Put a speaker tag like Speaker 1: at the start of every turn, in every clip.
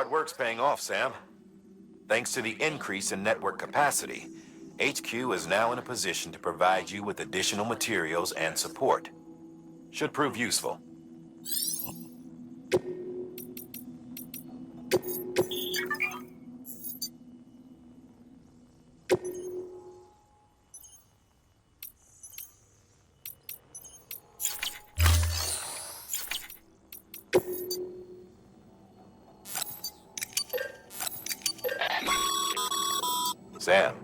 Speaker 1: hard work's paying off, Sam. Thanks to the increase in network capacity, HQ is now in a position to provide you with additional materials and support. Should prove useful. Sam,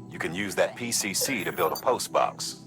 Speaker 1: you can use that PCC to build a post box.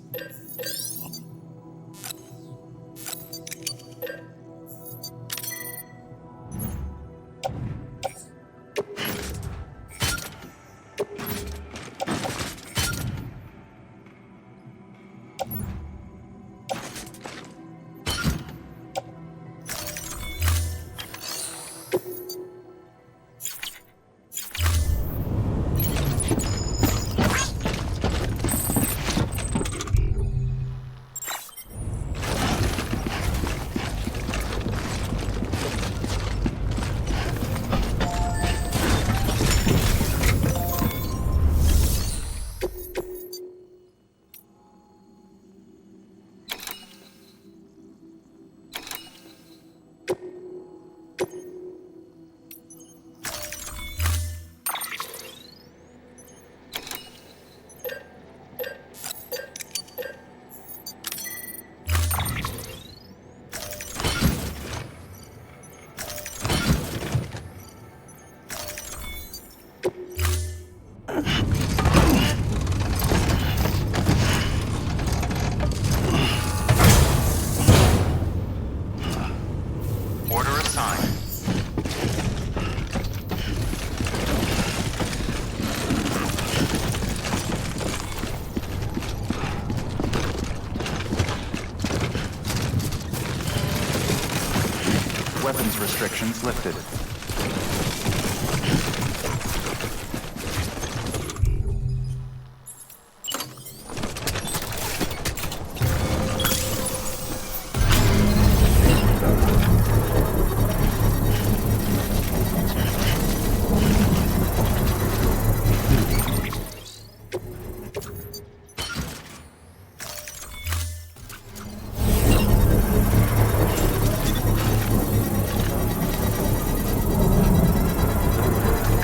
Speaker 2: Weapons restrictions lifted.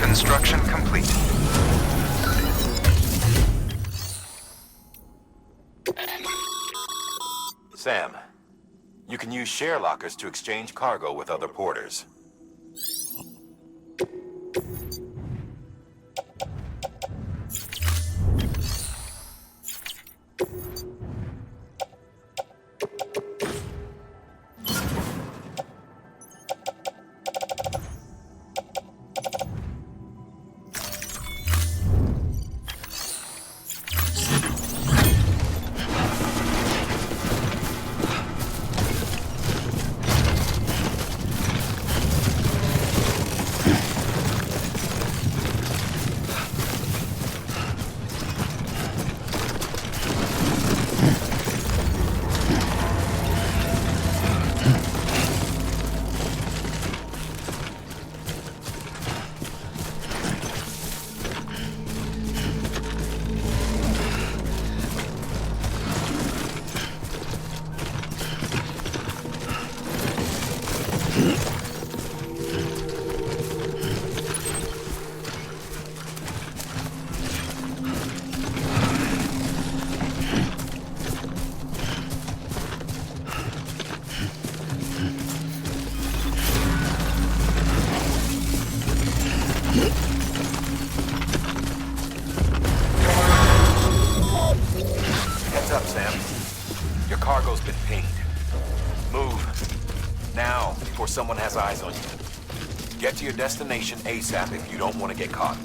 Speaker 3: Construction complete.
Speaker 1: Sam, you can use share lockers to exchange cargo with other porters. Heads up, Sam. Your cargo's been pinged. Move. Now, before someone has eyes on you. Get to your destination ASAP if you don't want to get caught.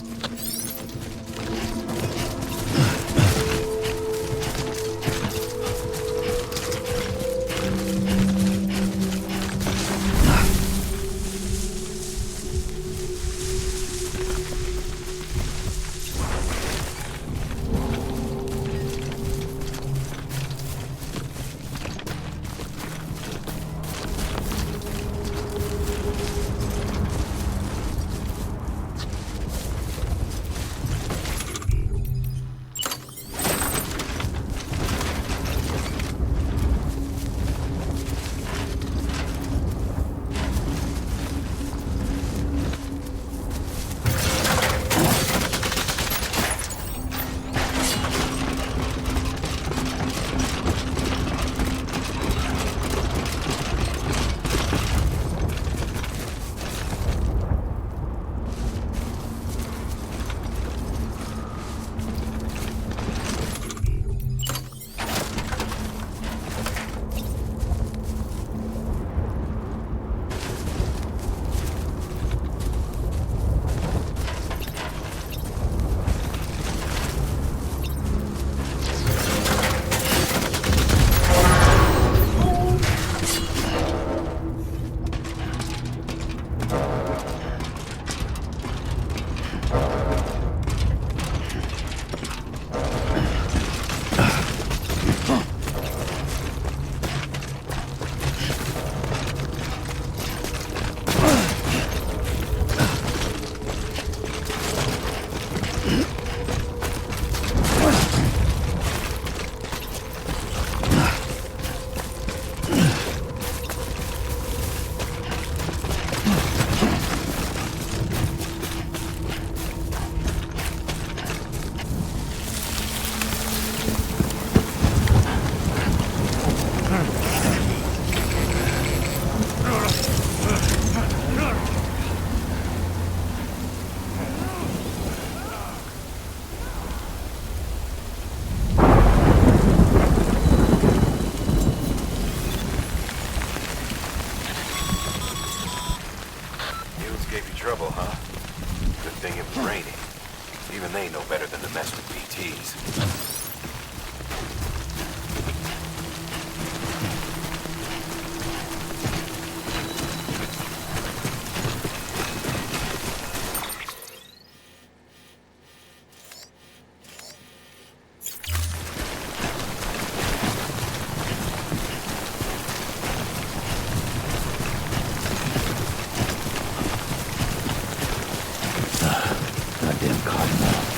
Speaker 1: PTs.
Speaker 2: Goddamn cottonmouth.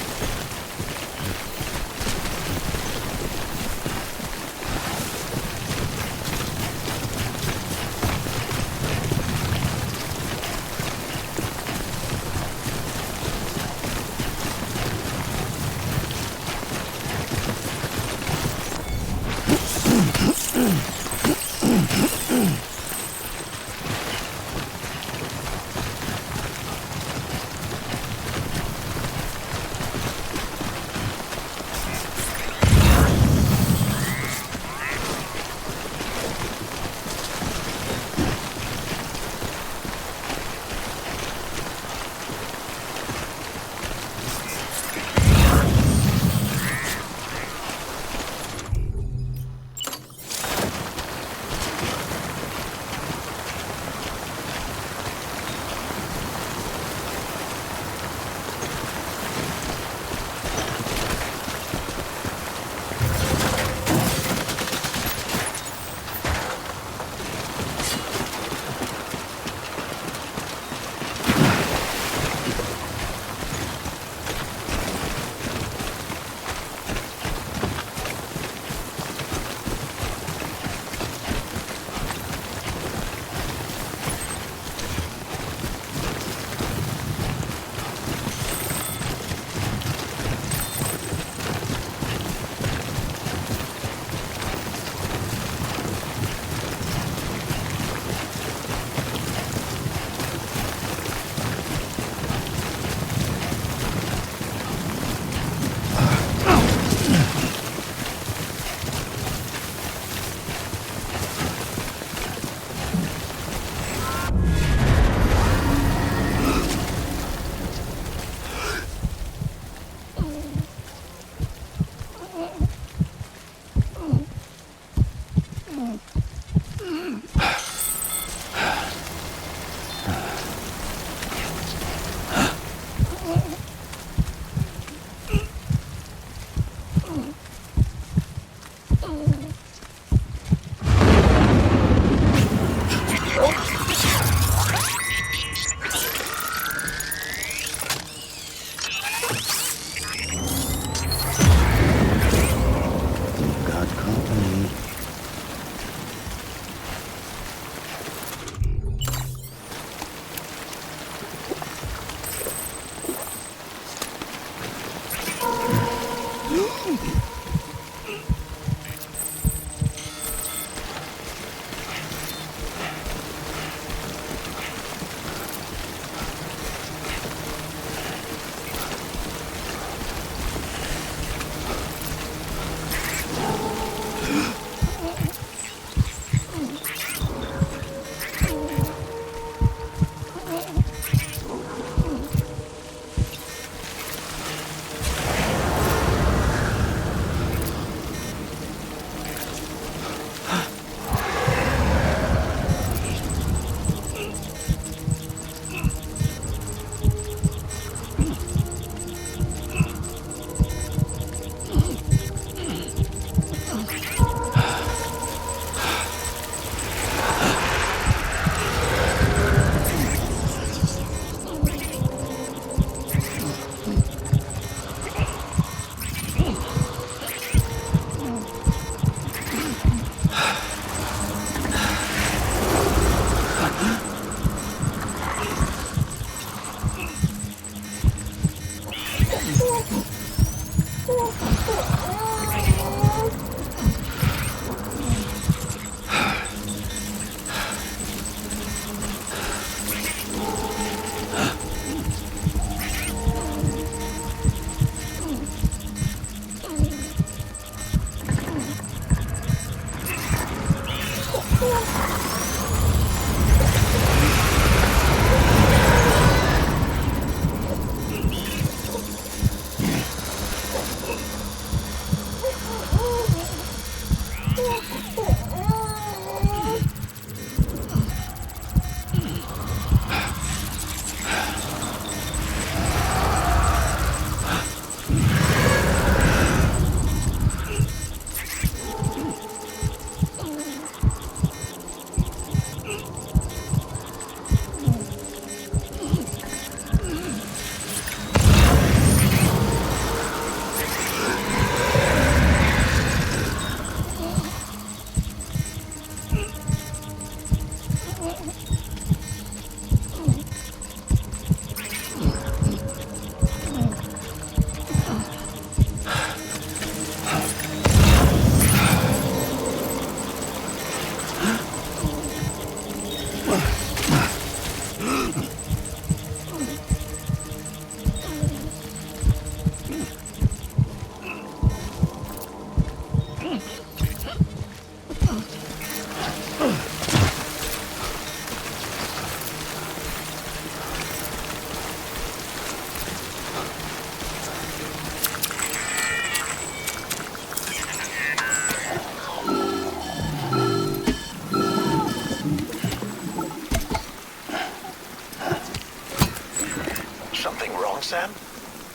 Speaker 3: Something wrong, Sam?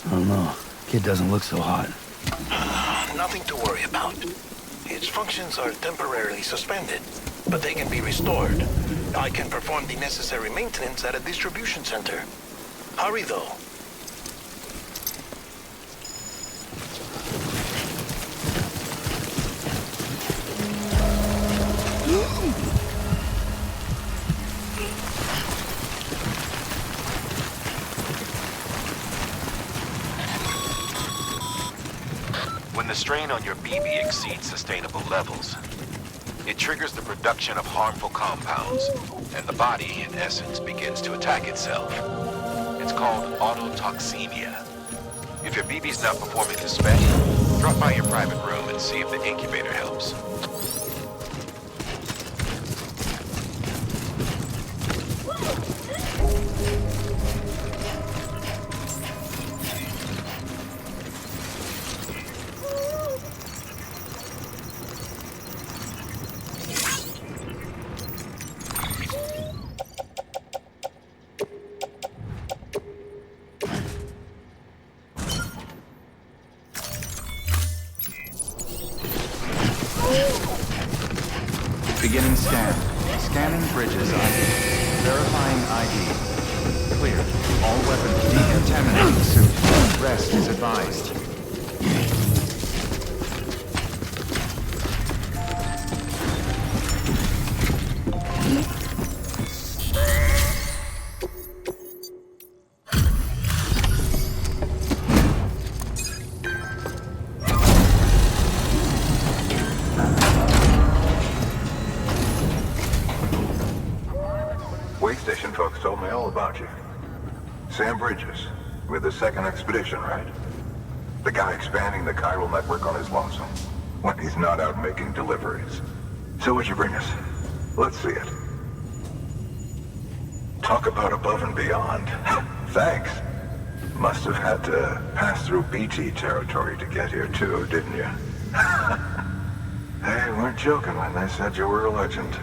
Speaker 2: I don't know. Kid doesn't look so hot.
Speaker 3: Nothing to worry about. Its functions are temporarily suspended, but they can be restored. I can perform the necessary maintenance at a distribution center. Hurry, though.
Speaker 1: When the strain on your BB exceeds sustainable levels, it triggers the production of harmful compounds, and the body, in essence, begins to attack itself. It's called autotoxemia. If your BB's not performing to spec, drop by your private room and see if the incubator helps.
Speaker 4: Beginning scan. Scanning bridges ID. Verifying ID. Clear. All weapons decontaminating suit. Rest is advised.
Speaker 5: Way station folks told me all about you. Sam Bridges, with the second expedition, right? The guy expanding the chiral network on his lonesome, when he's not out making deliveries. So what'd you bring us? Let's see it. Talk about above and beyond. Thanks. Must have had to pass through BT territory to get here too, didn't you? They weren't joking when they said you were a legend.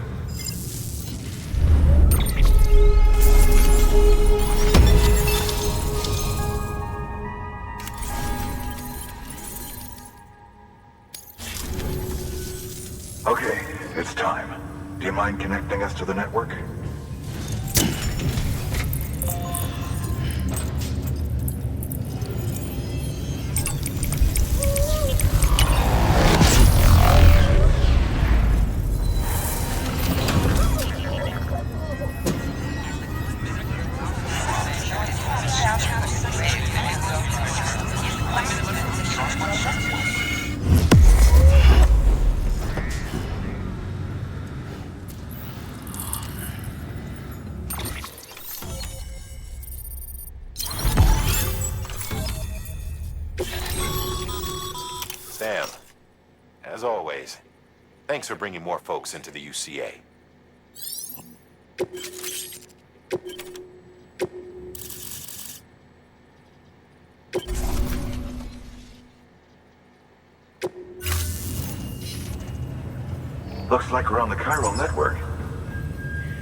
Speaker 5: Okay, it's time. Do you mind connecting us to the network?
Speaker 1: Sam, as always, thanks for bringing more folks into the UCA.
Speaker 5: Looks like we're on the chiral network.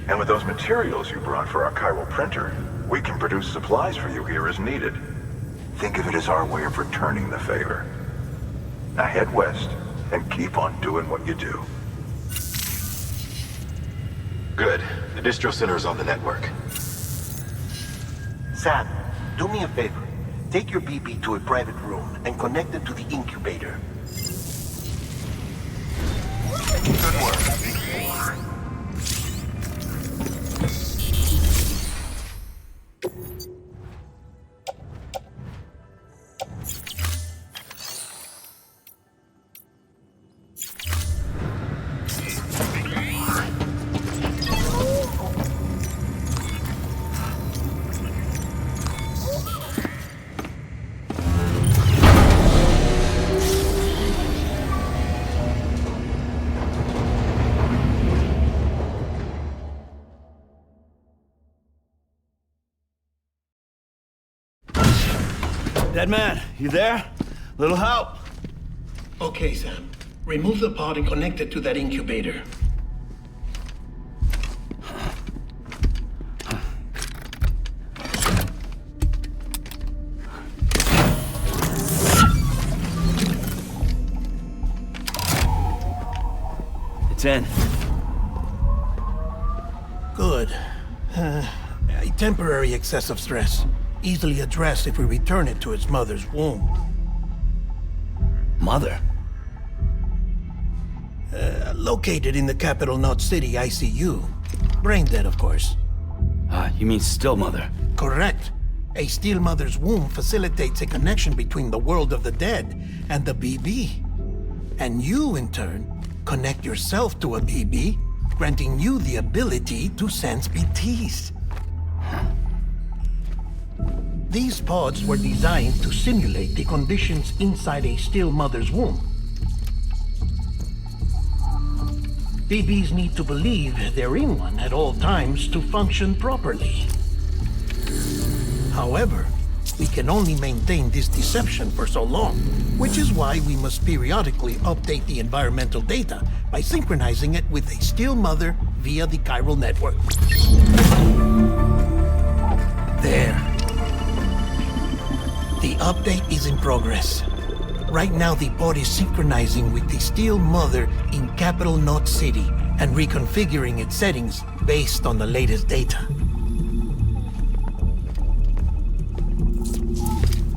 Speaker 5: And with those materials you brought for our chiral printer, we can produce supplies for you here as needed. Think of it as our way of returning the favor. Now head west and keep on doing what you do.
Speaker 1: Good. The distro center is on the network.
Speaker 3: Sam, do me a favor. Take your BB to a private room and connect it to the incubator. Good work.
Speaker 2: Dead man, you there? Little help?
Speaker 3: Okay, Sam. Remove the pod and connect it to that incubator.
Speaker 2: It's in.
Speaker 3: Good. A temporary excessive stress. Easily addressed if we return it to its mother's womb.
Speaker 2: Mother?
Speaker 3: Located in the capital Knot City ICU. Brain dead, of course.
Speaker 2: You mean still mother?
Speaker 3: Correct. A still mother's womb facilitates a connection between the world of the dead and the BB. And you, in turn, connect yourself to a BB, granting you the ability to sense BTs. These pods were designed to simulate the conditions inside a still mother's womb. BBs need to believe they're in one at all times to function properly. However, we can only maintain this deception for so long, which is why we must periodically update the environmental data by synchronizing it with a still mother via the chiral network. There. The update is in progress. Right now, the pod is synchronizing with the still mother in capital Knot City and reconfiguring its settings based on the latest data.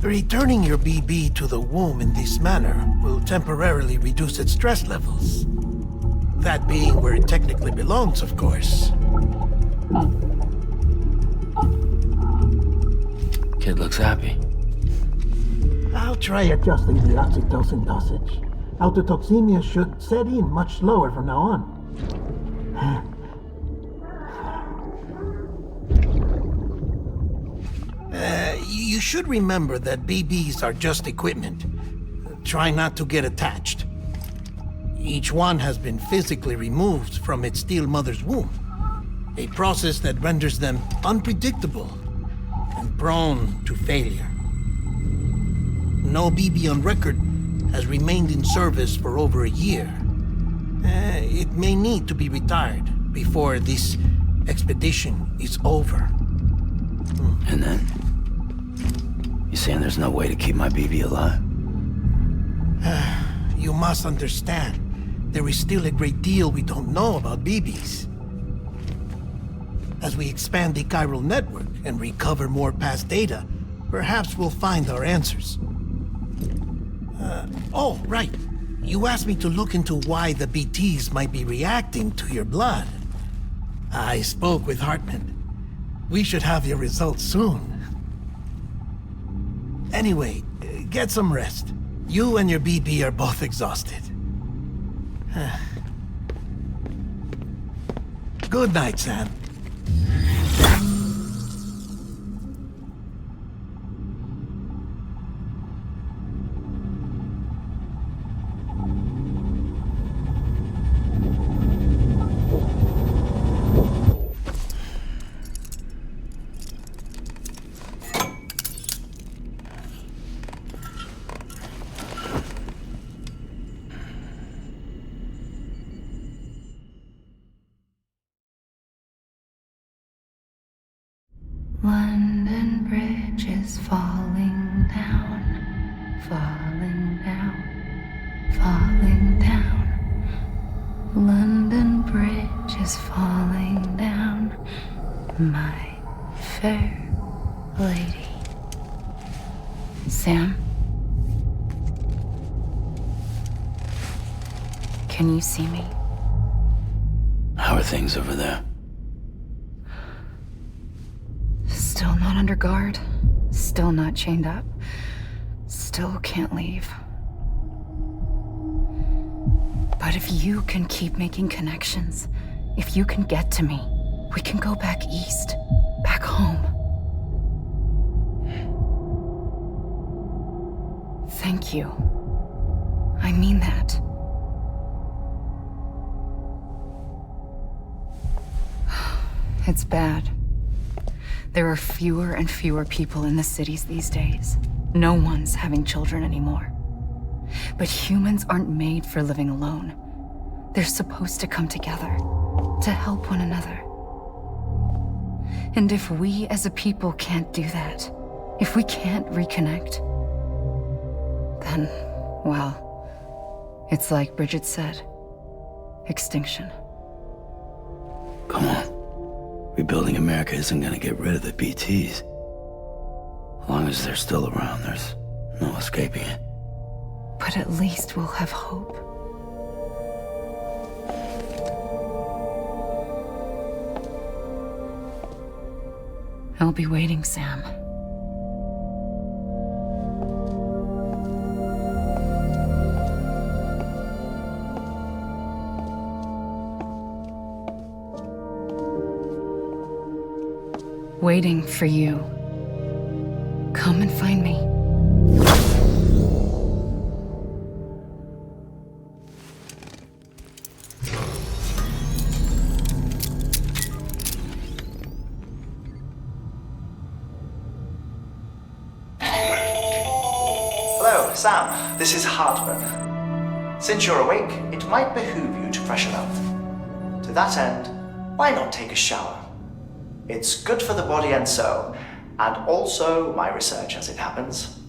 Speaker 3: Returning your BB to the womb in this manner will temporarily reduce its stress levels. That being where it technically belongs, of course.
Speaker 2: Kid looks happy.
Speaker 3: I'll try adjusting the oxytocin dosage. Autotoxemia should set in much slower from now on. You should remember that BBs are just equipment. Try not to get attached. Each one has been physically removed from its still mother's womb. A process that renders them unpredictable and prone to failure. No BB on record has remained in service for over a year. It may need to be retired before this expedition is over.
Speaker 2: And then? You saying there's no way to keep my BB alive?
Speaker 3: You must understand, there is still a great deal we don't know about BBs. As we expand the chiral network and recover more past data, perhaps we'll find our answers. Oh, right. You asked me to look into why the BTs might be reacting to your blood. I spoke with Hartman. We should have your results soon. Anyway, get some rest. You and your BB are both exhausted. Good night, Sam.
Speaker 6: London Bridge is falling down, falling down, falling down. London Bridge is falling down, my fair lady. Sam? Can you see me?
Speaker 2: How are things over there?
Speaker 6: Still not under guard, still not chained up, still can't leave. But if you can keep making connections, if you can get to me, we can go back east, back home. Thank you. I mean that. It's bad. There are fewer and fewer people in the cities these days. No one's having children anymore. But humans aren't made for living alone. They're supposed to come together, to help one another. And if we as a people can't do that, if we can't reconnect, then, well, it's like Bridget said, extinction.
Speaker 2: Come on. Rebuilding America isn't gonna get rid of the BTs. As long as they're still around, there's no escaping it.
Speaker 6: But at least we'll have hope. I'll be waiting, Sam. Waiting for you. Come and find me.
Speaker 7: Hello, Sam. This is Hartman. Since you're awake, it might behoove you to freshen up. To that end, why not take a shower? It's good for the body and soul, and also my research as it happens.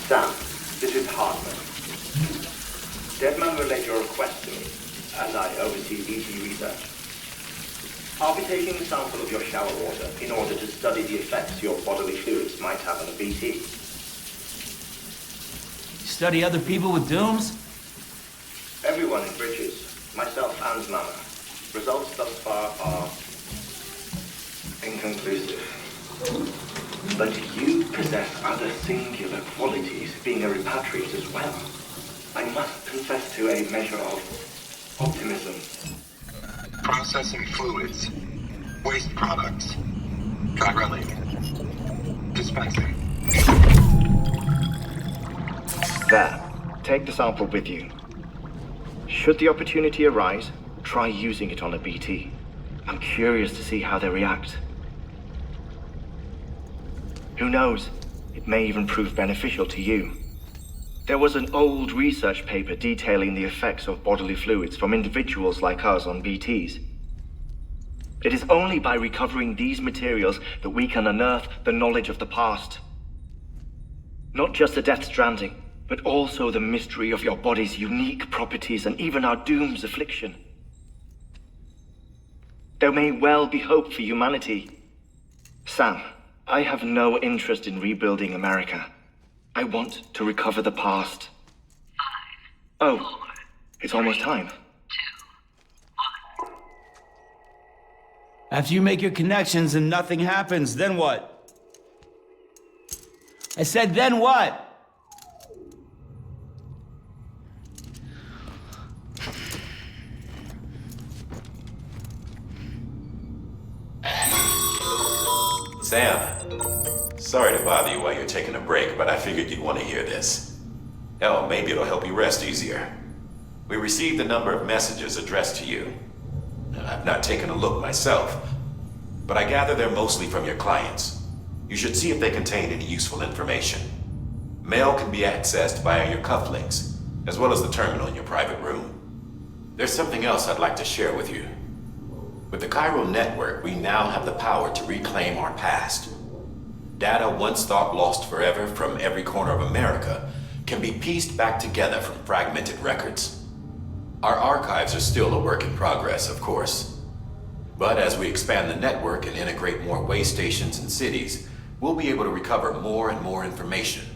Speaker 8: Sam, this is Hartman. Deadman relayed your request to me, as I oversee BT research. I'll be taking a sample of your shower water in order to study the effects your bodily fluids might have on a BT.
Speaker 9: Study other people with dooms?
Speaker 8: Everyone in Bridges, myself and Mama. Results thus far are inconclusive. But you possess other singular qualities, being a repatriate as well. I must confess to a measure of optimism.
Speaker 10: Processing fluids. Waste products. Drilling. Dispensing.
Speaker 8: There. Take the sample with you. Should the opportunity arise, try using it on a BT. I'm curious to see how they react. Who knows? It may even prove beneficial to you. There was an old research paper detailing the effects of bodily fluids from individuals like us on BTs. It is only by recovering these materials that we can unearth the knowledge of the past. Not just the Death Stranding, but also the mystery of your body's unique properties and even our doom's affliction. There may well be hope for humanity. Sam, I have no interest in rebuilding America. I want to recover the past. 5, 4, it's almost time.
Speaker 9: 2, 1. After you make your connections and nothing happens, then what? I said, then what?
Speaker 1: Sam, sorry to bother you while you're taking a break, but I figured you'd want to hear this. Hell, maybe it'll help you rest easier. We received a number of messages addressed to you. I've not taken a look myself, but I gather they're mostly from your clients. You should see if they contain any useful information. Mail can be accessed via your cufflinks, as well as the terminal in your private room. There's something else I'd like to share with you. With the chiral network, we now have the power to reclaim our past. Data once thought lost forever from every corner of America can be pieced back together from fragmented records. Our archives are still a work in progress, of course. But as we expand the network and integrate more way stations and cities, we'll be able to recover more and more information,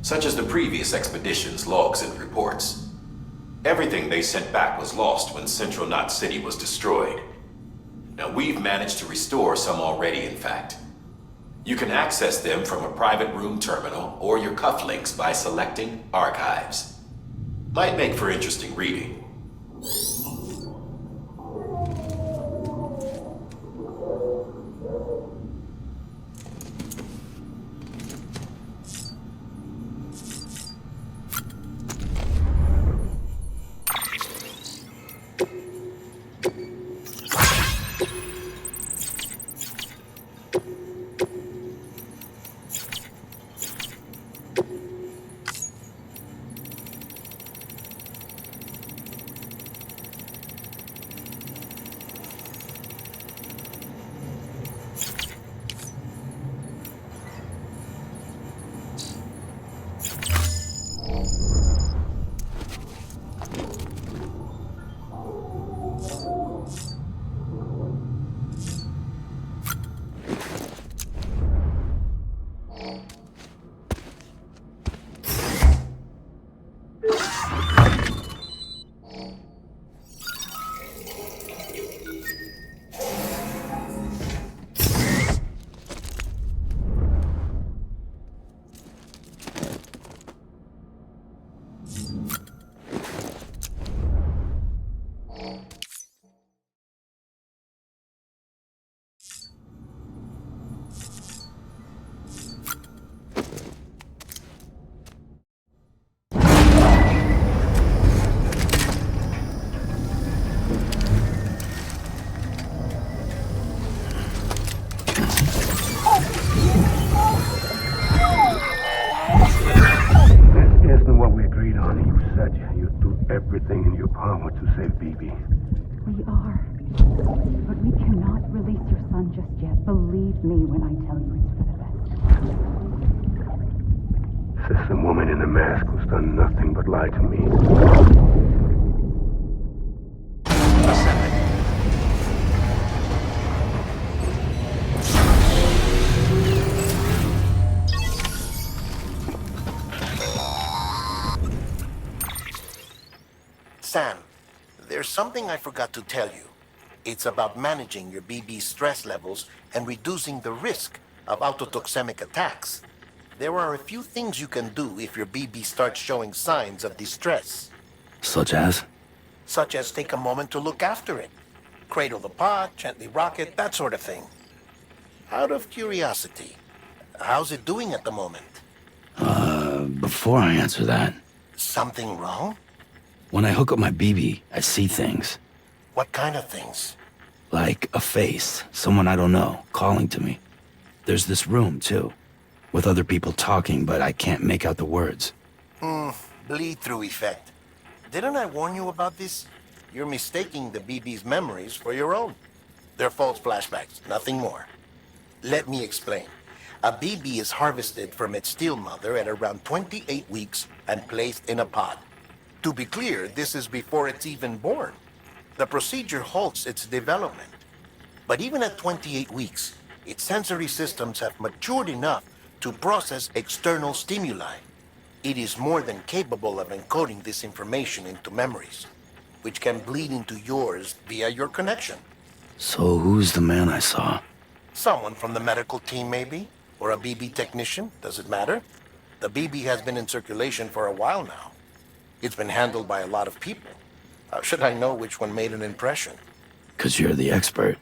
Speaker 1: such as the previous expedition's logs and reports. Everything they sent back was lost when Central Knot City was destroyed. Now we've managed to restore some already, in fact. You can access them from a private room terminal or your cufflinks by selecting Archives. Might make for interesting reading.
Speaker 11: Everything in your power to save BB.
Speaker 12: We are. But we cannot release your son just yet. Believe me when I tell you it's for the best.
Speaker 11: Says the woman in the mask who's done nothing but lie to me.
Speaker 3: Sam, there's something I forgot to tell you. It's about managing your BB stress levels and reducing the risk of autotoxemic attacks. There are a few things you can do if your BB starts showing signs of distress.
Speaker 2: Such as?
Speaker 3: Such as take a moment to look after it. Cradle the pot, gently rock it, that sort of thing. Out of curiosity, how's it doing at the moment?
Speaker 2: Before I answer that...
Speaker 3: Something wrong?
Speaker 2: When I hook up my BB, I see things.
Speaker 3: What kind of things?
Speaker 2: Like a face, someone I don't know, calling to me. There's this room, too, with other people talking, but I can't make out the words.
Speaker 3: Bleed-through effect. Didn't I warn you about this? You're mistaking the BB's memories for your own. They're false flashbacks, nothing more. Let me explain. A BB is harvested from its steel mother at around 28 weeks and placed in a pod. To be clear, this is before it's even born. The procedure halts its development. But even at 28 weeks, its sensory systems have matured enough to process external stimuli. It is more than capable of encoding this information into memories, which can bleed into yours via your connection.
Speaker 2: So who's the man I saw?
Speaker 3: Someone from the medical team, maybe? Or a BB technician? Does it matter? The BB has been in circulation for a while now. It's been handled by a lot of people. How should I know which one made an impression?
Speaker 2: 'Cause you're the expert.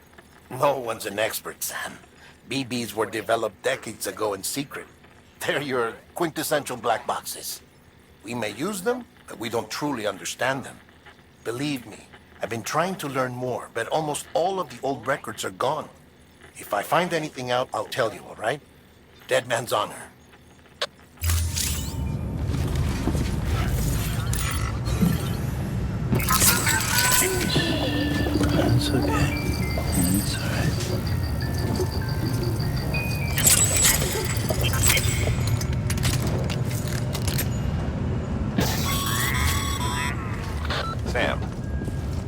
Speaker 3: No one's an expert, Sam. BBs were developed decades ago in secret. They're your quintessential black boxes. We may use them, but we don't truly understand them. Believe me, I've been trying to learn more, but almost all of the old records are gone. If I find anything out, I'll tell you, all right? Dead man's honor.
Speaker 2: That's okay.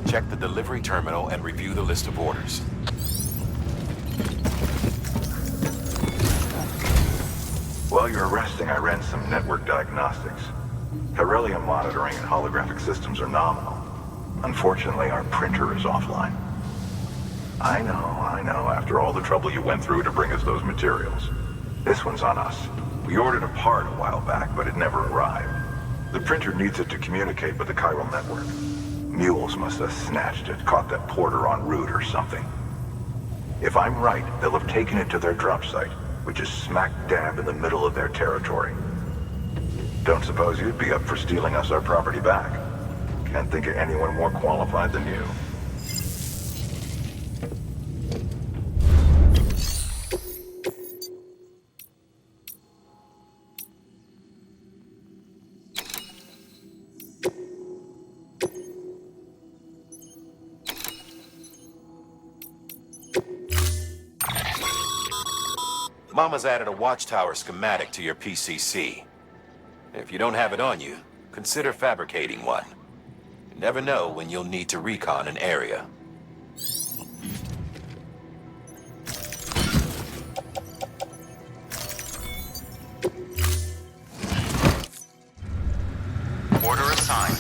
Speaker 1: Check the delivery terminal and review the list of orders.
Speaker 5: While you're resting, I ran some network diagnostics. Beryllium monitoring and holographic systems are nominal. Unfortunately, our printer is offline. I know, after all the trouble you went through to bring us those materials. This one's on us. We ordered a part a while back, but it never arrived. The printer needs it to communicate with the chiral network. Mules must have snatched it, caught that porter en route or something. If I'm right, they'll have taken it to their drop site, which is smack dab in the middle of their territory. Don't suppose you'd be up for stealing us our property back? Can't think of anyone more qualified than you.
Speaker 1: Mama's added a watchtower schematic to your PCC. If you don't have it on you, consider fabricating one. You never know when you'll need to recon an area.
Speaker 4: Order assigned.